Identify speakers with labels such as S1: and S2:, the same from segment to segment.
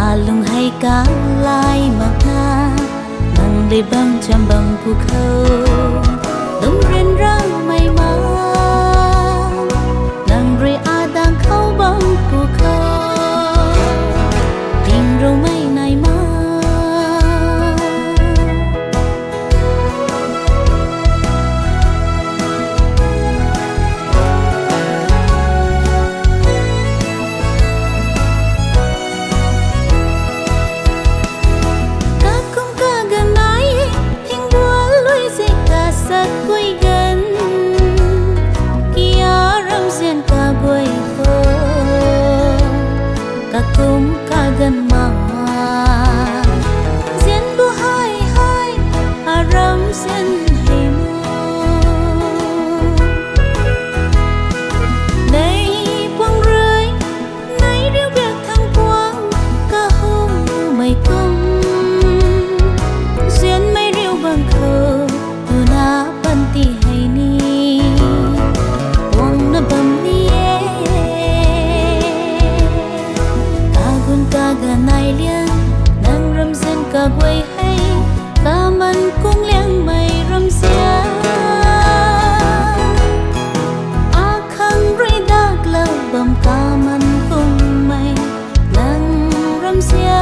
S1: lung hay cá lai mặc na nang đi băng chăm băng phù khâu đông ren răng mây má nang ri a đang khâu băng phù khâu tình râu mây này má gần mà diễn bu hai hai haram diễn hay mơ đây quăng rơi nay điêu biệt thăng quang cả hôm mây công diễn mây điêu bằng khờ từ na ban ti hay ni quăng na bầm ni ga nai lian nang ram zen ka quay hay ta man cung liang mây ram sia a khang ri dak la bam ka man cung mây nang ram sia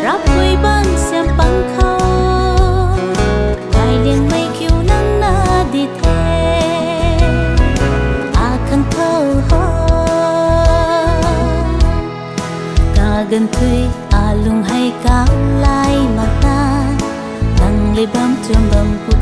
S1: rap quay ban xem băng khâu cài liền mây kêu nắng na đi thế a khăn thơ ho cả gần thuê a lung hay cá lai mà ta nang lấy bám chôm bầm